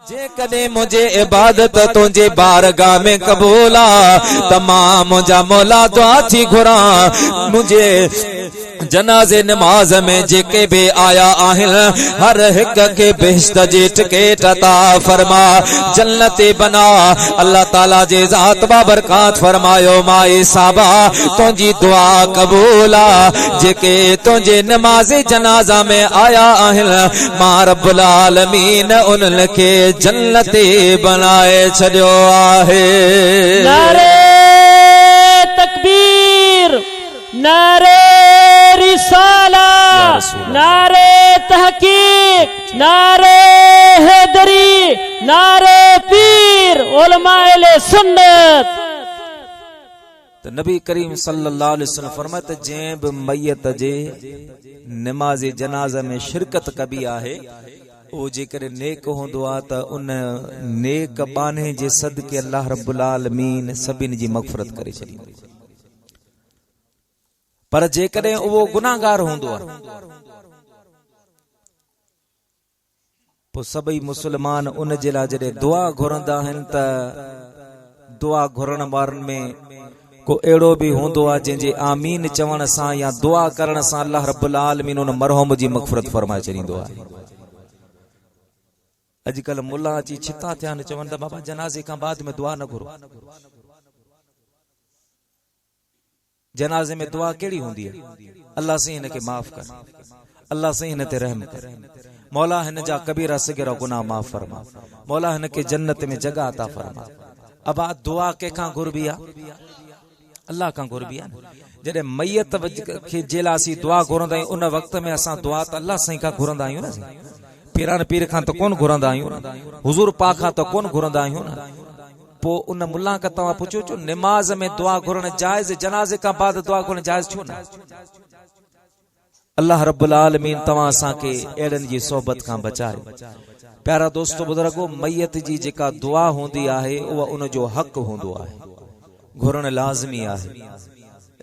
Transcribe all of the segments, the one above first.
जे कदे मुझे इबादत तुझे बारगाह में कबूला तमाम मुझा मौला दुआ थी घुरा मुझे जनाजे नमाज में जेके भी आया आहिल हर हिक के बेहश्त जे टिकट अता फरमा जन्नती बना अल्लाह ताला जे ज़ात बाबरकात फरमायो माए साबा तुझी दुआ कबूला जेके तुझे नमाज जनाजा में आया आहिल मां रब्बुल आलमीन उन के जन्नती बनाए छड़ियो आहे। नारे तकबीर, नारे रिसाला, नारे तहकीक, नारे हैदरी, नारे पीर उलमाए सुन्नत। तो नबी करीम सल्लल्लाहु अलैहि वसल्लम फरमाते जैं बि मैयत जे नमाज जनाजा में शिरकत कबी आहे ओ जेकर नेक होंदो आ त उन नेक बाने जे सदके अल्लाह रब्बुल आलमीन सभिन जी मगफरत करे छड़ी। पर जेकर वो गुनाहगार होंदो आ पो सभई मुसलमान उन जे ला जडे दुआ घुरंदा हन त दुआ घुरण वारन में को एड़ो भी होंदो आ जे आमीन चवण सा या दुआ करण सा अल्लाह रब्बुल आलमीन उन मरहूम जी मगफरत फरमाए छड़ींदो आ। अजकल मुल्ला अची छिता थिया न चवन त बाबा जनाजे का बाद में दुआ न घुरो। जनाजे में दुआ केड़ी होंदी है अल्लाह से इनके माफ कर, अल्लाह से इन ते रहम कर, मौला हिन जा कबीरा सगीरा गुनाह माफ फरमा, मौला हिन के जन्नत में जगह अता फरमा। अब आ दुआ के का घुरबिया अल्लाह का घुरबिया जडे मैयत के जेलासी दुआ घुरंदा उन वक्त में असा दुआ त अल्लाह सही का घुरंदा आहियूं न। पीरान पीर खां तो कोन घुरंदा आहियूं न, हुजूर पाक खां तो कोन घुरंदा आहियूं न। पो उन मुल्ला का तवा पुछो छो नमाज में दुआ घुरण जायज, जनाजे का बाद दुआ घुरण जायज छो न। अल्लाह रब्बुल आलमीन तवा असा के एड़न जी सोबत का बचाए। प्यारा दोस्तों बुजुर्गो मैयत जी जेका दुआ होंदी आहे उहा उन जो हक होंदो आहे, घुरण लाज़मी आहे।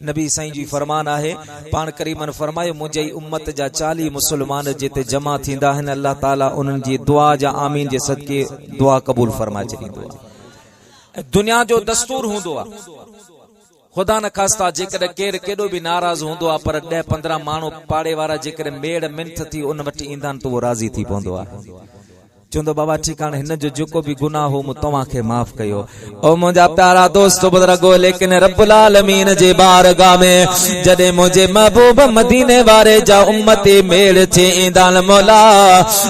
नबी साईं जी फरमान आहे पान करीमन फरमायो मुझे उम्मत जा 40 मुसलमान जेते जमा थींदा हन अल्लाह ताला उनन जी दुआ जा आमीन जे सदके दुआ कबूल फरमाए छडींदो आहे। दुनिया जो दस्तूर होंदो आ खुदा न खास्ता जेकर केर केडो भी नाराज होंदो आ पर 10-15 माण्हू पाड़े वारा जेकर मेड़ मिंथ थी उन वटि ईंदा तो वो राजी थी पवंदो आहे। चुंदो बाबा ठिकाने हिन जो जो भी गुनाह हो मु तवा के माफ कयो। ओ मुझा प्यारा दोस्त बुजुर्गो लेकिन रब्बुल आलमीन जे बारगाह में जदे मुझे महबूब मदीने वारे जा उम्मती मेल थे इंदान मौला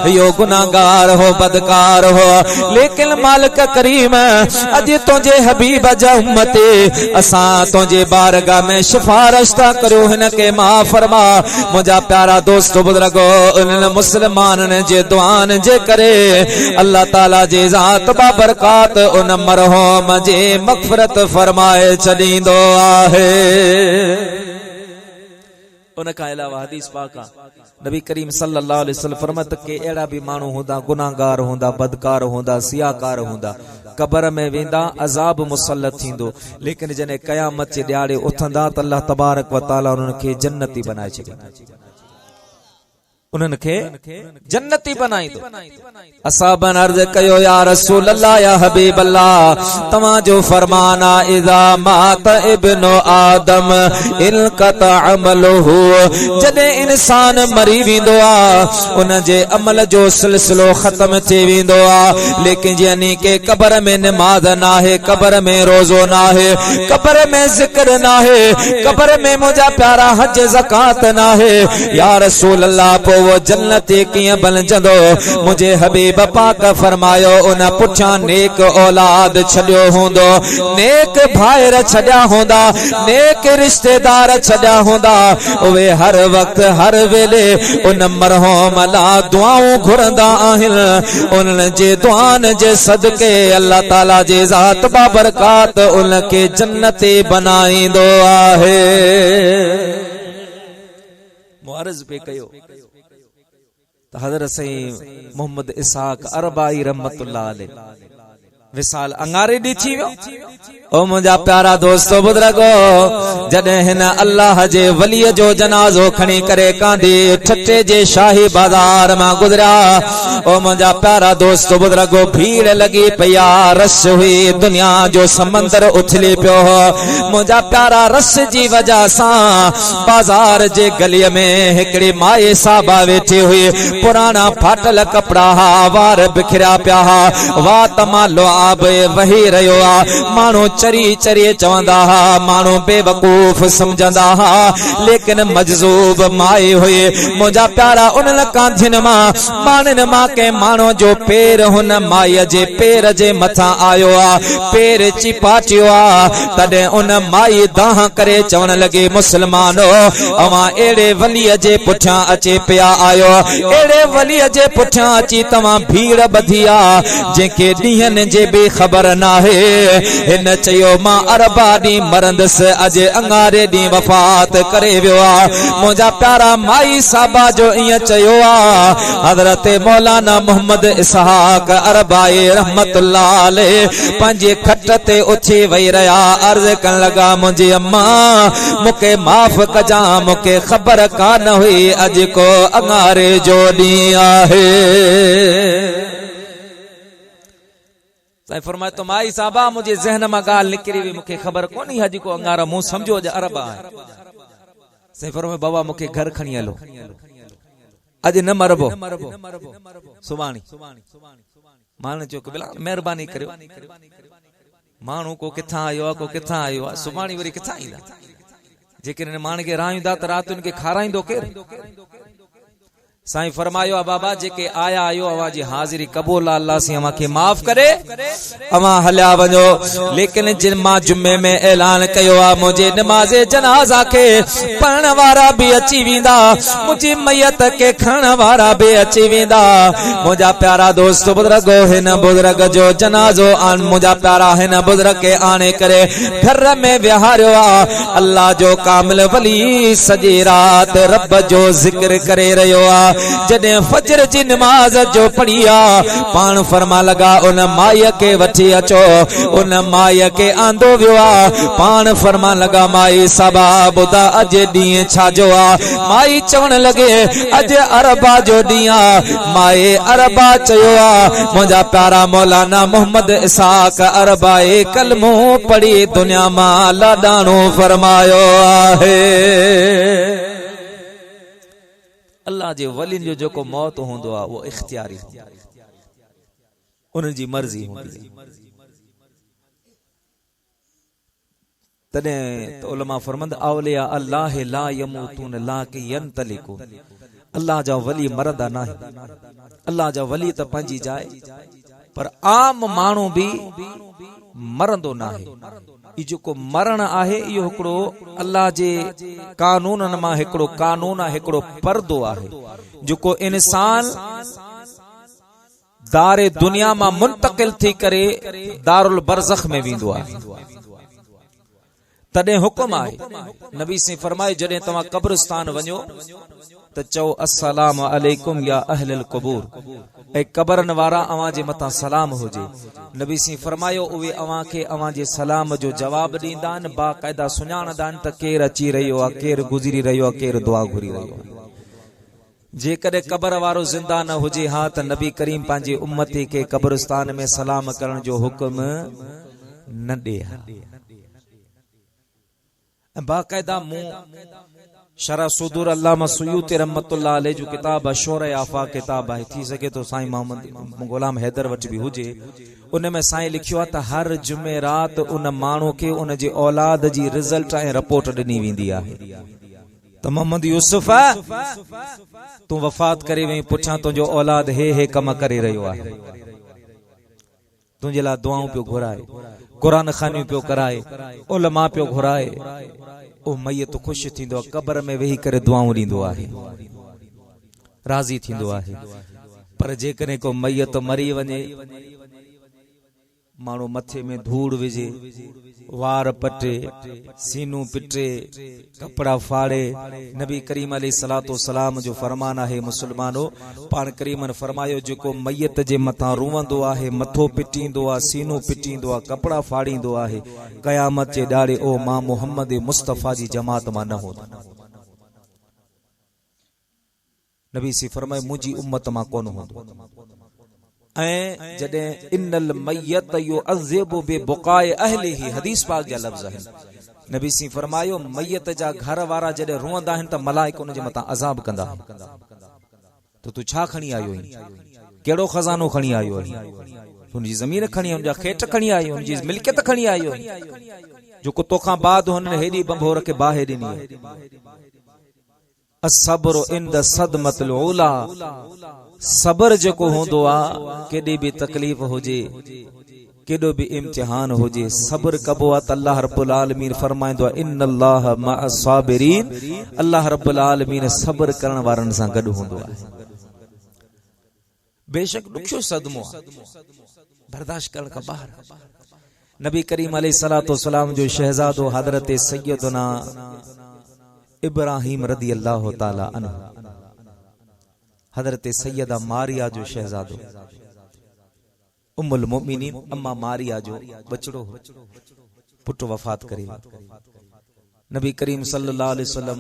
यो गुनाहगार हो बदकार हो लेकिन मालिक करीम अज तुझे हबीब जा उम्मती असा तुझे बारगाह में सिफारिश ता करो हिन के माफ फरमा। मुझा प्यारा दोस्त बुजुर्गो उन मुसलमान ने जे दुआन जे करे अल्लाह ताला जे ज़ात बाबरकात उन मरहूम जे मगफरत फरमाए छडींदो आहे। उन का अलावा हदीस पाक नबी करीम सल्लल्लाहु अलैहि वसल्लम फरमात के एड़ा भी मानू होंदा गुनाहगार होंदा बदकार होंदा सियाकार होंदा कब्र में वेंदा अजाब मुसल्लत थींदो लेकिन जने कयामत जे ॾियारे उथंदा त अल्लाह तबारक व तआला उन्हनि खे जन्नती बनाए छॾींदा, उन्हनि खे जन्नती बनाईंदो। असाबन अर्ज कयो या रसूल अल्लाह या हबीब अल्लाह तव्हां जो फरमान आहे इज़ा मात इब्नु आदम इनक़त अमलुहु जॾहिं इंसान मरी वेंदो आहे उन जे अमल जो सिलसिलो ख़त्म थी वेंदो आहे लेकिन यानी के कब्र में नमाज ना है, कब्र में रोज़ो ना है, कब्र में जिक्र ना है, कब्र में मुझा प्यारा हज ज़कात ना है। या रसूल अल्लाह वो जन्नती किया बन जदो मुझे हबीब पाक फरमायो उन पुछा नेक औलाद छड़ियो होंदो, नेक भाईर छड़िया होंदा, नेक रिश्तेदार छड़िया होंदा वे हर वक्त हर वेले उन मरहूम ला दुआऊं घुरंदा आहिन। उन जे दुआन जे सदके अल्लाह ताला जे ज़ात बाबरकात उन के जन्नती बनाईंदो आहे। मुअर्ज पे कयो हजरत सईद मोहम्मद इसहाक अरबाई रहमतुल्लाह अलैह विसाल अंगारे ॾिठी वियो। ओ मुंहिंजा प्यारा दोस्तो बुज़ुर्गो, जॾहिं हिन अल्लाह जे वलीअ जो जनाज़ो खणी करे कांधी ठटे जे शाही बाज़ार मां गुज़रिया। ओ मुंहिंजा प्यारा दोस्तो बुज़ुर्गो, भीड़ लगी पई आ, रस हुई, दुनिया जो समंदर उछली पियो हो। मुंहिंजा प्यारा, रस जी वजह सां बाज़ार जे गलीअ में हिकिड़ी माए साहबा वेठी हुई। पुराना फाटल कपड़ा हा, वार बिखरिया पिया हा, वाह तमालो आब वही रहियो आ। माण्हू चरी चरी चवंदा हा, माण्हू बेवकूफ़ समझंदा हा, लेकिन मजज़ूब माए हुई। मुंहिंजा प्यारा, उन कांधिन मां माननि मां के माण्हू जो पेर हुन माईअ जे पेर जे मथां आयो आ, पेर चिपाटियो आ। तॾहिं उन माई दाह करे चवण लॻी, मुस्लमानो, अवां अहिड़े वलीअ जे पुठियां अचे पिया आयो, अहिड़े वलीअ जे पुठियां अची तव्हां भीड़ ॿधी आ जंहिंखे ॾींहंनि जे बि ख़बर नाहे। हिन चयो, मां अरबा ॾींहुं मरंदुसि, अॼु अंगारे ॾींहुं वफ़ात करे वियो आ। मुंहिंजा प्यारा, माई साहबा जो ईअं चयो आ। हज़रत मौलाना मोहम्मद इसहाक अरबाई रहमतुल्लाह अलैह पंहिंजे खट ते उथी वेही रहिया, अर्ज़ करण लॻा, मुंहिंजी अम्मा, मूंखे माफ़ कजां, मूंखे ख़बर कान हुई अॼु को अंगारे जो ॾींहुं आहे। फरमाए तो माई साहबा, मुझे ज़हन में गाल निकरी हुई, मुझे खबर कोनी अॼु को अंगारा, मुंह समझो अॼु अरबा है। साईं फरमाए, बाबा मूंखे घर खणी हलो, अॼु न मरबो, सुभाणे। माण्हू चयो, बिलाल महिरबानी करियो, माण्हू को किथां आयो आहे, को किथां आयो आहे, सुभाणे वरी किथां ईंदा। जेकॾहिं माण्हू खे राहींदा त राति उनखे खाराईंदो केरु? साईं फरमायो, बाबा जेके आया आयो, अवां जी हाज़िरी क़बूल आ, अल्लाह से अवां खे माफ़ करे, अवां हलिया वञो। लेकिन जिन मां जुमे में ऐलान कयो आ, मुझे नमाज़े जनाज़ा के पढ़ण वारा भी अची वेंदा, मुझी मैयत के खणण वारा भी अची वेंदा। मुंहिंजा प्यारा दोस्त बुज़ुर्गो, हिन बुज़ुर्ग जो जनाज़ो आन, मुंहिंजा प्यारा, हिन बुज़ुर्ग के आणे करे घर में विहारियो आ। अल्लाह जो कामिल वली सॼी रात रब जो ज़िक्र करे रहियो आ। जॾहिं फजर जी नमाज जो पढ़िया, पाण फरमा लगा, उन माईअ के वठी अचो। उन माईअ के आंदो वियो आ, पाण फरमा लगा, माई साहबा ॿुधा अॼु ॾींहुं छाजो आ? माई चवण लॻे, अॼु अरबा जो ॾींहुं आ। माए अरबा चयो आ, मुंहिंजा प्यारा मौलाना मोहम्मद इसहाक अरबाए कलमो पढ़ी दुनिया मां लाॾाणो फरमायो आहे। अल्लाह जे वलिन जो जेको मौत हूंदो आहे उहो इख्तियारी, उन जी मर्ज़ी हूंदी आहे। तॾहिं त उलमा फरमंद, औलिया अल्लाह ला यमूतून लाकिन यंतलिकून, अल्लाह जा वली मरदा नाहे। अल्लाह जा वली त पंहिंजी जाइ, पर आम माण्हू भी मरंदो नाहे। ई जेको मरण आहे, इहो हिकिड़ो अल्लाह जे कानूननि मां हिकिड़ो कानून आहे, हिकिड़ो पर्दो आहे, जेको इंसान दारे दुनिया मां मुंतकिल थी करे दारुल बरज़ख में वेंदो आहे। तॾहिं हुकुम आहे, नबी से फरमाए, जॾहिं तव्हां कब्रिस्तान वञो त चओ, अस्सलामु अलैकुम या अहलल क़बूर, ऐं कबरन वारा अवां जे मथां सलाम हुजे। नबी सी फरमायो, उहे अवां खे अवां जे सलाम जो जवाब ॾींदा आहिनि, बाक़ाइदा सुञाणंदा आहिनि त केरु अची रहियो आहे, केरु गुज़री रहियो आहे, केरु दुआ घुरी रहियो आहे। जेकॾहिं कबर वारो ज़िंदा न हुजे हा त नबी करीम पंहिंजे उम्मती खे कब्रिस्तान में सलाम करण जो हुकुम न ॾे। बाक़ाइदा मूं शरह सुदूर अल्लामा सुयूती रहमतुल्लाह अलैह जो किताब अशोर आफा किताब आहे, थी सके तो साईं मोहम्मद गुलाम हैदर वटि भी हुजे। उन में साईं लिखियो आहे त हर जुमे रात उन माण्हू खे उन जे औलाद जी रिज़ल्ट ऐं रिपोर्ट ॾिनी वेंदी आहे त मोहम्मद यूसुफ तूं वफ़ात करे वई, पुछां तुंहिंजो औलाद हे कम करे रहियो आहे, तुंहिंजे लाइ दुआऊं पियो घुराए, कुरान खानियूं पियो कराए, उलमा पियो घुराए। ओ मैयत खुश थींदो आहे, कबर में वेही करे दुआऊं ॾींदो आहे, राज़ी थींदो आहे। पर जेकॾहिं को मैयत मरी वञे, मानो मथे में धूड़ विझे, वार पटे, सीनू पिटे, कपड़ा फाड़े। नबी करीम अलैहिस्सलातु वस्सलाम जो फरमान है मुसलमानो, पाण करीमन फरमायो जेको मैयत जे मथा रोवंदो आहे, मथो पिटींदो आहे, सीनू पिटींदो आहे, कपड़ा फाड़ींदो आहे, क़यामत जे ॾाड़े ओ मां मोहम्मद मुस्तफ़ा जी जमात मां न होंदो। नबी सी फरमाए मुंहिंजी उम्मत मां कोन होंदो। ऐं जॾहिं इन्नल मय्यत युअज़्ज़िबु बिबुक़ाए अहलिही, हदीस पाक जा लफ़्ज़ आहिनि। नबी सी फरमायो मय्यत जा घर वारा जॾहिं रोअंदा आहिनि त मलाइक उन जे मथां अज़ाब कंदा। तो तू छा खणी आयो आहीं? कहिड़ो खज़ानो खणी आयो आहीं? हुनजी ज़मीन खणी, हुनजा खेत खणी आयो, हुनजी मिल्कियत खणी आयो जो को तोखां बाद हुननि हेॾी बंभोर खे बाहि ॾिनी। असब्रु इंद सदमतिल उला, सबर जेको हूंदो आ, केॾी बि तकलीफ़ हुजे, केॾो बि इम्तिहान हुजे, सब्र कबो आ त अल्लाह रब्बुल आलमीन फरमाईंदो आहे इन्नल्लाह मअस साबिरीन, अल्लाह रब्बुल आलमीन सब्र करण वारनि सां गॾु हूंदो आहे। बेशक ॾुखियो सदमो आहे, बर्दाश्त करण खां ॿाहिरि। नबी करीम अलैहिस्सलातु वस्सलाम जो शहजादो हज़रत सैयदना इब्राहिम रदी अल्लाह ताला अन्हु, हज़रत सैयदा मारिया जो शहजादो, उम्मुल मोमिनीन अम्मा मारिया जो बचड़ो हो, पुट वफात करे। नबी करीम सल्लल्लाहु अलैहि वसल्लम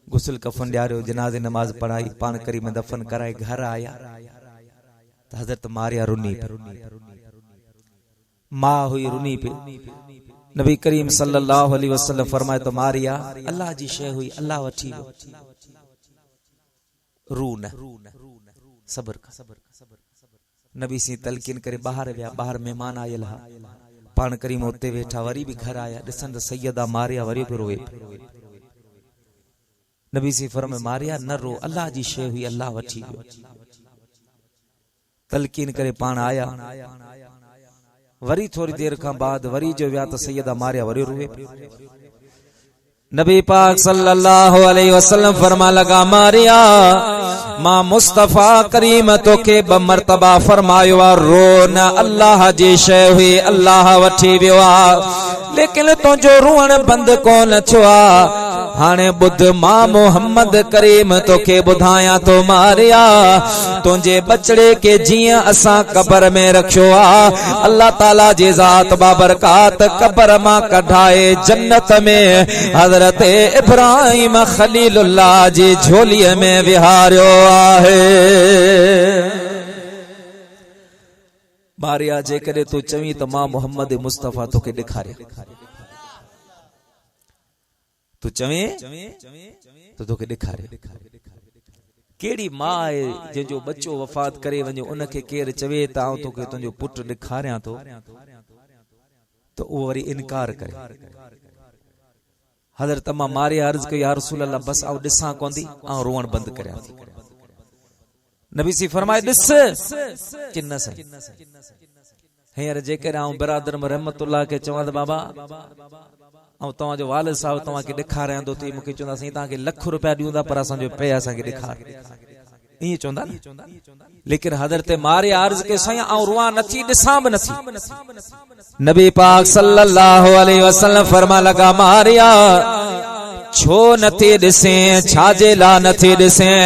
गुस्ल कफन ॾियारियो, जनाज़े नमाज पढ़ाई, पान करीम दफन कराए घर आया त हज़रत मारिया रुनी पे, मां हुई रुनी पे। नबी करीम सल्लल्लाहु अलैहि वसल्लम फरमाए तो मारिया अल्लाह जी शय हुई, अल्लाह वठी वियो, रू न, सबर का। नबी सी तलकीन करे ॿाहिरि विया, ॿाहिरि महिमान आयल हा, पाण करीम उते वेठा, वरी बि घर आया, ॾिसनि त सैयदा मारिया वरी बि रोए। नबी सी फरमाए मारिया न रो, अल्लाह जी शय हुई, अल्लाह वठी वियो। तलकीन करे पाण आया, वरी थोड़ी देर खां बाद वरी जो विया त सैयदा मारिया वरी रोए। नबी पाक सल्लल्लाहु अलैहि वसल्लम फरमा लगा मारिया मां मुस्तफा करीम तोखे ब मर्तबा फरमायो आ रो न, अल्लाह जी शय हुई, अल्लाह वठी वियो आ, लेकिन तुंहिंजो रोअण बंद कोन थियो आ। हाणे ॿुध मां मोहम्मद करीम तोखे ॿुधायां तो मारिया, तुंहिंजे बचड़े के जीअं असां कबर में रखियो आ, अल्लाह ताला जी ज़ात बाबरकात कबर मां कढाए जन्नत में हज़रत इब्राहिम खलीलुल्लाह जी झोलीअ में विहारियो आहे। मारिया जेकॾहिं तूं चवीं त मां मोहम्मद मुस्तफ़ा तोखे ॾेखारियां, तू चवें तो तोखे ॾेखारे। केड़ी मां आहे जंहिंजो बच्चो वफ़ात करे वञे, उनखे केरु चवे त आउं तोखे तुंहिंजो पुटु ॾेखारियां थो, तो उहो वरी इनकार करे। हज़रत अम्मा मारिया अर्ज़ कई या रसूल अल्लाह बस आउं ॾिसां कोन थी, आउं रोअण बंदि करियां थी। नबी सी फरमाए ॾिस कि न सही। हींअर जेकॾहिं आउं बिरादर रहमतुल्लाह खे चवां त बाबा ऐं तव्हांजो वालिद साहिब तव्हांखे ॾेखारियां थो, त मूंखे चवंदा साईं तव्हांखे ₹1,00,000 ॾियूं था, पर असांजो पे असांखे ॾेखार, ईअं चवंदा न। लेकिन हज़रत मारिया अर्ज़ कई साईं आउं रुआं नथी, ॾिसां बि नथी। नबी पाक सल्लल्लाहु अलैहि वसल्लम फरमा लगा मारिया छो नथी ॾिसें, छाजे ला नथी ॾिसें?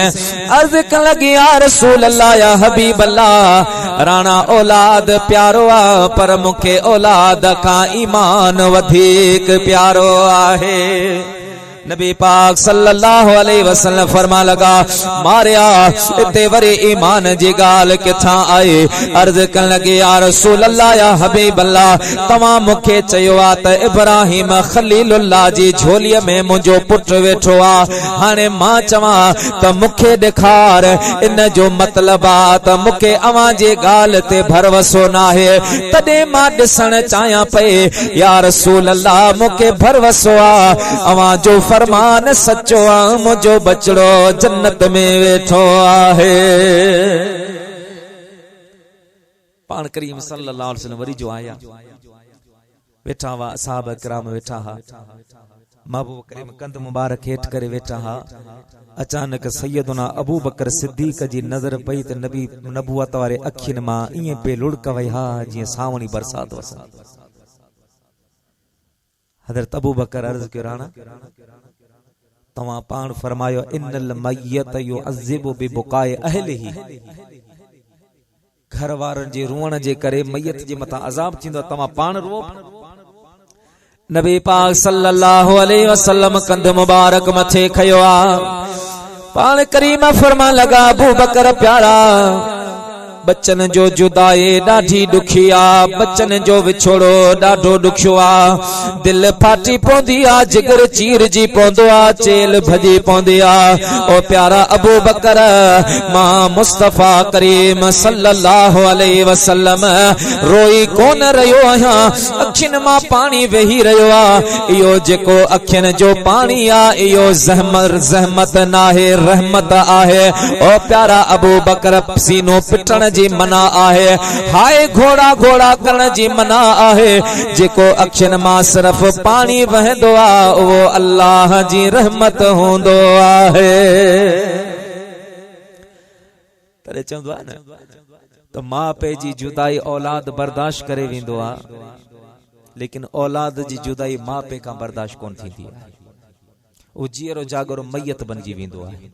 अर्ज़ कन लगी या रसूल अल्लाह या हबीब अल्लाह, राणा औलाद प्यारो आ, पर मूंखे औलाद खां ईमान वधीक प्यारो आहे। नबी पाक सल्लल्लाहु अलैहि वसल्लम फरमा लगा मारिया इते वरी ईमान जी गाल किथां आई? अर्ज कन लगे या रसूल अल्लाह या हबीब अल्लाह, तव्हां मूंखे चयो आ त इब्राहिम खलीलुल्लाह जी झोलीअ में मुंहिंजो पुटु वेठो आ, हाणे मां चवां त मूंखे ॾेखार, इन जो मतिलब आ त मूंखे अवां जी गाल ते भरवसो नाहे, तॾहिं मां ॾिसण चाहियां पई या रसूल अल्लाह मूंखे भरवसो आ, अवां जो फरमान सचो आ, मुंहिंजो बचड़ो जन्नत में वेठो आहे। पाण करीम सल्लल्लाहु अलैहि वसल्लम वरी जो आया, वेठा हुआ असहाब किराम वेठा हा, महबूब करीम कंध मुबारक हेठ करे वेठा हा। अचानक सैयदना अबू बकर सिद्दीक जी नजर पई त नबी नबूवत वारे अखिन मां इए पे लुड़क वई हा जीअं सावणी बरसात वसा। हज़रत अबू बकर अर्ज़ कयो राणा तव्हां पाण फरमायो इन्नल मय्यत युअज़्ज़िबु बिबुकाए अहलिही, घर वारनि जे रुअण जे करे मय्यत जे मथां अज़ाब थींदो, तव्हां पाण रुओ। नबी पाक सल्लल्लाहु अलैहि वसल्लम कंध मुबारक मथे खयो आ। पाण करीम फरमान लगा अबू बकर प्यारा बच्चन जो जुदाई ॾाढी ॾुखी आ, बच्चन जो विछोड़ो ॾाढो ॾुखियो आ, दिल फाटी पवंदी आ, जिगर चीर जी पवंदो आ, चेल भॼी पवंदी आ। ओ प्यारा अबू बकर मां मुस्तफा करीम सल्लल्लाहु अलैहि वसल्लम रोई कोन रहियो आहियां, अखियुनि मां पाणी वेही रहियो आ। इहो जेको अखियुनि जो पाणी आ इहो ज़हमत नाहे, रहमत आहे। ओ प्यारा अबू बकर सीनो पिटण जी मना आहे, हाय घोड़ा घोड़ा करण जी मना आहे। जेको अखियुनि मां सिर्फ पानी वहंदो आ उहो अल्लाह जी रहमत हूंदो आहे। तॾहिं चवंदो आहे न त मां पे जी जुदाई औलाद बर्दाश्त करे वेंदो आ, लेकिन औलाद जी जुदाई मां पे खां बर्दाश्त कोन थींदी आहे। उहो जीअरो जागरो मयत बणिजी वेंदो आहे।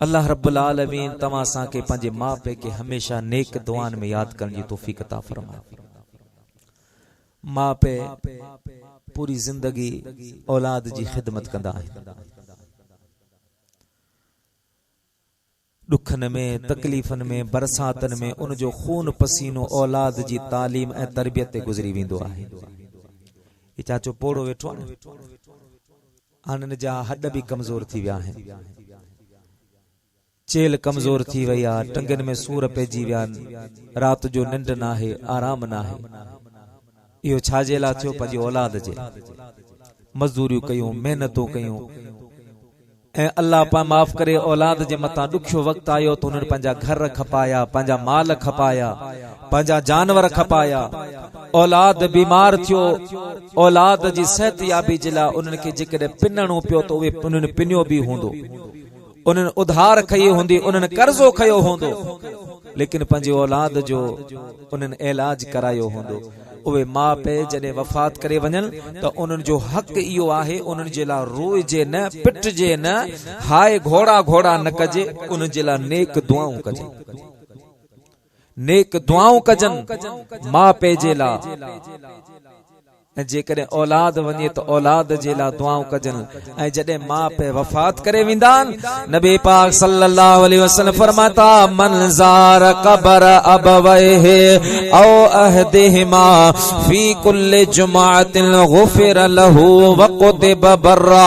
अल्लाह रब्बुल आलमीन तव्हां असांखे पंहिंजे माउ पीउ खे हमेशा नेक दुआनि में यादि करण जी तौफ़ीक़ अता फरमाए। माउ पीउ पूरी ज़िंदगी औलाद जी ख़िदमत कंदा आहिनि। ॾुखनि में तकलीफ़नि में बरसातनि में उन जो खून पसीनो औलाद जी तालीम ऐं तरबियत ते गुज़री वेंदो आहे। ही चाचो पोड़ो वेठो आहे, हाणे जा हॾ बि कमज़ोर थी विया आहिनि, चेल कमजोर थी वई आ, टंगन में सूर पइजी विया आहिनि, रात जो निंड नाहे, आराम नाहे। इहो छाजे लाइ थियो? पंहिंजी औलाद जे मज़दूरियूं कयूं, मेहनतूं कयूं, ऐं अल्लाह पा माफ़ करे औलाद जे मथां ॾुखियो वक़्तु आयो त उन्हनि पंहिंजा घर खपाया, पंहिंजा माल खपाया, पंहिंजा जानवर खपाया। औलाद बीमार थियो, औलाद जी सेहतयाबी जे लाइ उन्हनि खे जेकॾहिं पिनणो पियो त उहे उन्हनि पिनियो बि हूंदो, उन्हनि उधार खई हूंदी, उन्हनि कर्ज़ो खयो हूंदो, लेकिन पंहिंजी औलाद जो उन्हनि इलाज करायो हूंदो। उहे माउ पीउ जॾहिं वफ़ात करे वञनि त उन्हनि जो हक़ इहो आहे उन्हनि जे लाइ रोइजे न, पिटजे न, हाय घोड़ा घोड़ा न कजे, उन्हनि जे लाइ नेक दुआऊं कजे, नेक दुआऊं कजनि माउ पीउ जे लाइ। जेकॾहिं औलाद वञे त औलाद जे लाइ दुआऊं कजनि। ऐं जॾहिं माउ पीउ वफ़ात करे वेंदा आहिनि, नबी पाक सल्लल्लाहु अलैहि वसल्लम फरमाता मन ज़ार क़बर अबवैहि औ अहदिहिमा फी कुल्लि जुमअतिन गुफ़िर लहू व कुतिब बर्रा।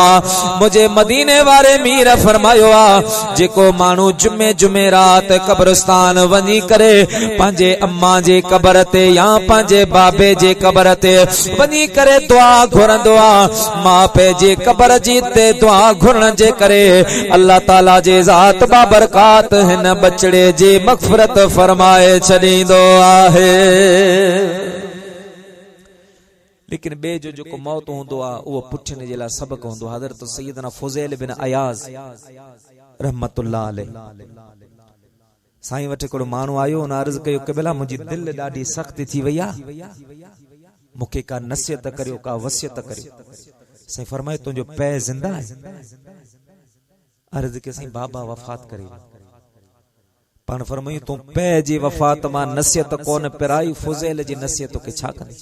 मुझे मदीने वारे मीर फरमायो आ जेको माण्हू जुमे जुमे रात कब्रस्तान वञी करे पंहिंजे अम्मा जे कब्र ते या पंहिंजे बाबे जे कब्र ते वञी करे दुआ घुरंदो आ, मां पीउ जे कब्र जी ते दुआ घुरण जे करे अल्लाह ताला जे ज़ात बाबरकात हिन बचड़े जी मग़फ़िरत फरमाए छॾींदो आहे। लेकिन बे जो जेको मौत हूंदो आ उहो पुठियुनि जे लाइ सबक़ हूंदो। हज़रत सैयदना फुज़ैल बिन अयाज़ रहमतुल्लाह अलैह साईं वटि हिकिड़ो माण्हू आयो, उन अर्ज़ कयो कि भला मुंहिंजी दिलि ॾाढी सख़्त थी वई आहे, मूंखे का नसीहत करियो, का वसियत करियो। साईं फरमाए तुंहिंजो पै ज़िंदा आहे? अर्ज़ के साईं बाबा वफ़ात करे। पाण फरमायूं तूं पै जी वफ़ात मां नसीहत कोन पिराई, फुज़ैल जी नसीहत के छा कंदी?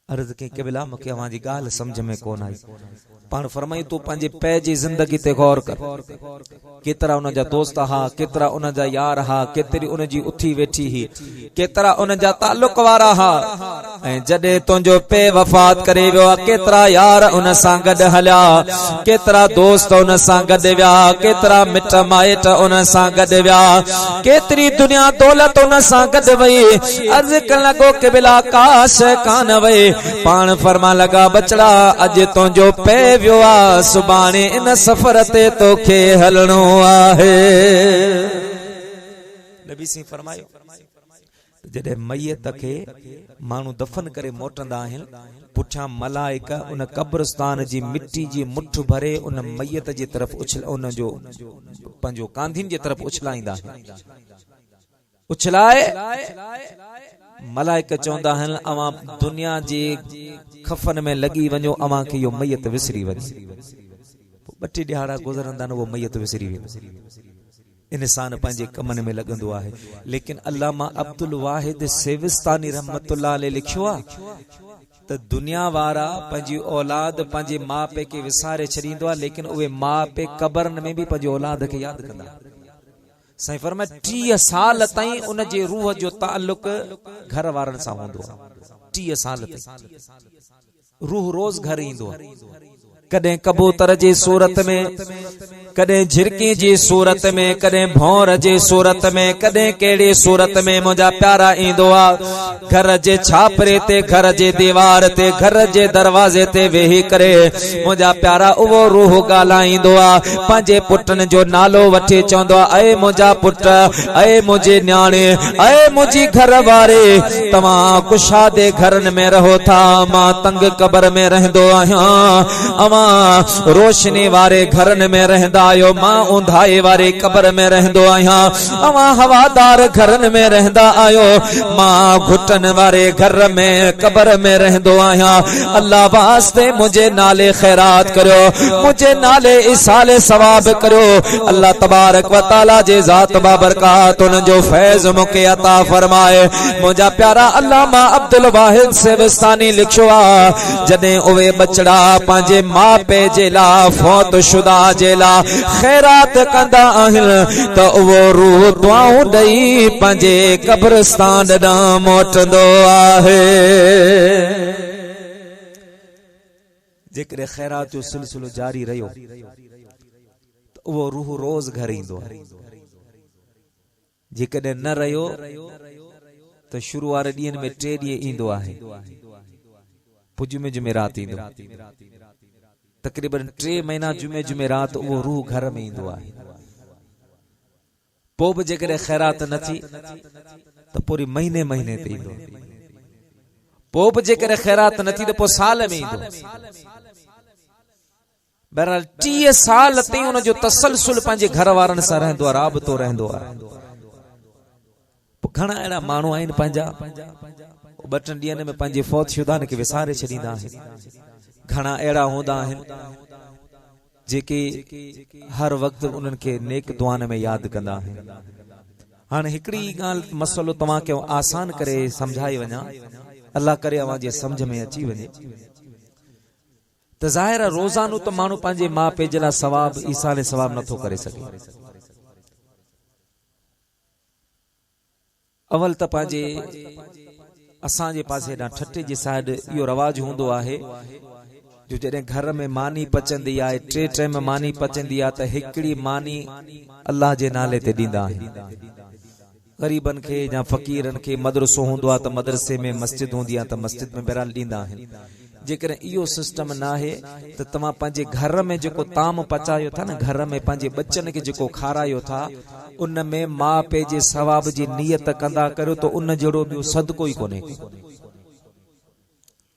अर्ज़ के क़िबला मूंखे अव्हांजी ॻाल्हि सम्झ में कोन आई। पाण फरमायूं तूं पंहिंजे पै जी ज़िंदगी ते गौर कर, केतिरा उन जा दोस्त हा, केतिरा उन जा यार हा, केतिरी उन जी उथी वेठी ही, केतिरा उन जा ताल्लुक वारा हा। ऐं जॾहिं तुंहिंजो पे वफ़ात करे वियो आहे, केतिरा यार उन सां गॾु हलिया, केतिरा दोस्त उन सां गॾु विया, केतिरा मिट माइट उन सां गॾु विया, केतिरी दुनिया दौलत उन सां गॾु वई। अर्ज़ करण लॻो कि बिला काश कान वई। पाण फरमा लगा बचड़ा अॼु तुंहिंजो पे वियो आहे, सुभाणे इन सफ़र ते तोखे हलणो आहे। नबी सी फरमायो जॾहिं मैयत खे माण्हू दफ़न करे मोटंदा आहिनि पुठियां मलाइका उन कब्रस्तान जी मिट्टी जी मुठ भरे उन मैयत जे तरफ़ उन जो पंहिंजो कांधिन जे तरफ़ उछलाईंदा आहिनि। उछलाए मलाइका चवंदा आहिनि अवां दुनिया जे खफन में लॻी वञो, अवां खे इहो मैयत विसरी वञे। 2 ॾिहाड़ा गुज़रंदा न उहो मैयत विसरी वेंदो, इंसान पंहिंजे कमनि में लॻंदो आहे। लेकिन अल्लामा अब्दुल वाहिद सेविस्तानी रहमतुल्लाह अलैह लिखियो आहे त दुनिया वारा पंहिंजी औलाद पंहिंजे माउ पीउ खे विसारे छॾींदो आहे, लेकिन उहे माउ पीउ कब्रनि में बि पंहिंजे औलाद खे यादि कंदा। साईं फरमाए 30 साल ताईं उन जे रूह जो ताल्लुक घर वारनि सां हूंदो आहे। 30 साल ताईं रूह रोज़ घर ईंदो आहे, कदें कबूतर जे सूरत में, कदें झिरकी जी सूरत में, कदें भौर जे सूरत में, कदें केड़ी सूरत में मुझा प्यारा इंदो आ। घर जे छापरे ते, घर जे दीवार ते, घर जे दरवाजे ते वेही करे मुझा प्यारा उवो रूह गालाईंदो आ। पंहिंजे पुटन जो नालो वठी चवंदो आ, ऐ मुझा पुट, ऐ मुझे न्याणे, ऐ मुझी घर वारे, तव्हां कुशादे घरन में रहो था, मां तंग कब्र में रहंदो आहियां। रोशनी वारे घरन में रहंदा आयो, मां उंधाए वारे कब्र में रहंदो आहियां। अवां हवादार घरन में रहंदा आयो, मां घुटन वारे घर में कब्र में रहंदो आहियां। अल्लाह वास्ते मुझे नाले खैरात करो, मुझे नाले इसाले सवाब करो। अल्लाह तबारक व तआला जे जात बाबरकात उन जो फैज मुके अता फरमाए। मुझा प्यारा अल्लामा अब्दुल वाहिद सेविस्तानी लिखियो आ, जॾहिं उहे बचड़ा पंहिंजे माउ पीउ जे लाइ फौत शुदा जे लाइ खैरात कंदा आहिनि त उहो रूह दुआऊं ॾेई पंहिंजे कब्रस्तान ॾांहुं मोटंदो आहे। जेकॾहिं खैरात जो सिलसिलो जारी रहियो त उहो रूह रोज़ घर ईंदो आहे। जेकॾहिं न रहियो त शुरू वारे ॾींहंनि में 3 ॾींहं ईंदो आहे, पोइ जुमे जुमेरात ईंदो, तकरीबन 3 महीना जुमे रात उहो रूह घर में ईंदो आहे। पोइ बि जेकॾहिं खैरात न थी त पूरी महीने ते ईंदो, पोइ बि जेकॾहिं खैरात न थी त पोइ साल में ईंदो। बहरहाल 30 साल ताईं उन जो तसलसल पंहिंजे घर वारनि सां रहंदो आहे, राबतो रहंदो आहे। घणा अहिड़ा माण्हू आहिनि पंहिंजा 2-3 ॾींहंनि में पंहिंजे फौत शुदान खे विसारे छॾींदा आहिनि। घणा अहिड़ा हूंदा आहिनि जेके हर वक़्तु उन्हनि खे नेक दुआन में यादि कंदा आहिनि। हाणे हिकिड़ी ॻाल्हि मसलो तव्हांखे आसान करे सम्झाई वञा, अल्लाह करे अव्हां जे सम्झ में अची वञे त ज़ाहिर आहे रोज़ानो त माण्हू पंहिंजे माउ पीउ जे लाइ सवाब ईसाले सवाब नथो करे सघे। अवल त पंहिंजे असांजे पासे ॾांहुं ठटे जी साइड इहो रवाज हूंदो आहे जो जॾहिं घर में मानी पचंदी आहे, 3 टाइम मानी पचंदी आहे त हिकिड़ी मानी अल्लाह जे नाले ते ॾींदा आहिनि। ग़रीबन खे या फ़क़ीरन खे मदरसो हूंदो आहे त मदरसे में, मस्जिद हूंदी आहे त मस्जिद में बहरहाल ॾींदा आहिनि। जेकॾहिं इहो सिस्टम न आहे त तव्हां पंहिंजे घर में जेको ताम पचायो था न, घर में पंहिंजे बच्चन खे जेको खारायो था, उन में माउ पीउ जे सवाब जी नियत कंदा करियो त उन जहिड़ो ॿियो सदको ई कोन्हे।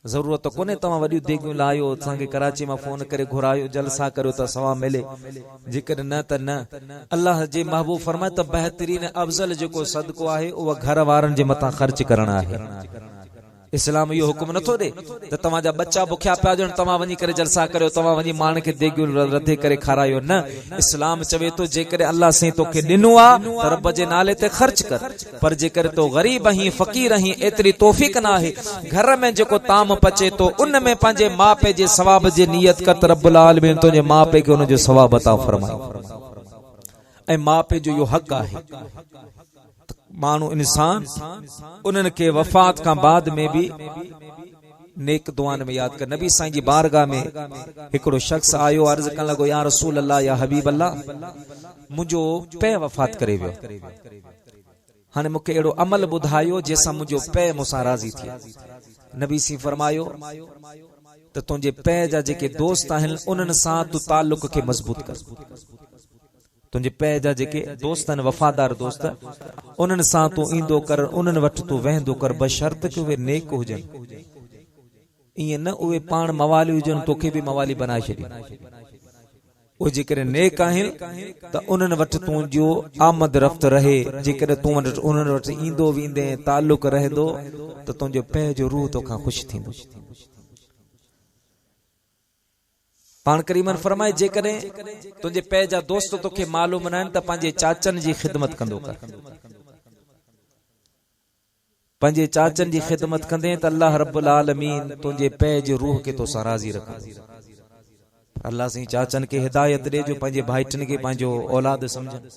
ज़रूरत कोन्हे तव्हां वॾियूं देगियूं लाहियो, असांखे कराची मां फोन करे घुरायो, जलसा करियो त सवाब मिले, जेकॾहिं न त न। अल्लाह जे महबूब फरमाए त बहितरीन अफ़ज़ल जेको सदको आहे उहो घर वारनि जे मथां ख़र्च करणु आहे। इस्लाम इहो हुकुम नथो ॾे त तव्हांजा बच्चा बुखिया पिया हुजनि, तव्हां वञी करे जलसा करियो, तव्हां वञी माण्हुनि खे देगियूं रधे करे खारायो। न, इस्लाम चवे थो जेकॾहिं अल्लाह साईं तोखे ॾिनो आहे त रब जे नाले ते ख़र्च कर, पर जेकर तो ग़रीब आहीं, फ़क़ीर आहीं, एतिरी तौफ़ीक़ न आहे, घर में जेको ताम पचे थो उन में पंहिंजे माउ पीउ जे सवाब जी नियत कर त रब्बुल आलमीन तुंहिंजे माउ पीउ खे उन जो सवाब अता फरमाए। ऐं माउ पीउ जो इहो हक़ आहे माण्हू इंसान उन्हनि खे वफ़ात खां बाद में भी नेक दुआन में याद कर। नबी साईं जी बारगाह में हिकिड़ो शख्स आयो, अर्ज़ करण लॻो, या रसूल अल्लाह, या हबीब अल्लाह, मुंहिंजो पे वफ़ात करे वियो, हाणे मूंखे अहिड़ो अमल ॿुधायो जंहिंसां मुंहिंजो पे मूंसां राज़ी थिए। नबी साईं फरमायो त तुंहिंजे पे जा जेके दोस्त आहिनि उन्हनि सां तूं ताल्लुक़ खे मज़बूत कर, तुंहिंजे पै जा जेके दोस्त आहिनि वफ़ादार दोस्त उन्हनि सां तूं ईंदो कर उन्हनि वटि तूं वहंदो कर बशर्त कि उहे नेक हुजनि ईअं न उहे पाण मवाली हुजनि तोखे बि मवाली बनाए छॾी उहे जेकॾहिं नेक आहिनि त उन्हनि वटि तुंहिंजो आमद रफ़्त रहे जेकॾहिं तूं उन्हनि वटि ईंदो वेंदे तालुक रहंदो त तुंहिंजो पै जो रूह तोखां ख़ुशि थींदो पाण करीमन फरमाए जेकॾहिं तुंहिंजे पै जा दोस्त तोखे मालूम न आहिनि त पंहिंजे चाचनि जी ख़िदमत कंदो कर पंहिंजे चाचनि जी ख़िदमत कंदे त अल्लाह रब्बुल आलमीन तुंहिंजे पै जे रूह खे तोसां राज़ी रखंदो अल्लाह साईं चाचनि खे हिदायत ॾे जो पंहिंजे भाइटनि खे पंहिंजो औलाद समझनि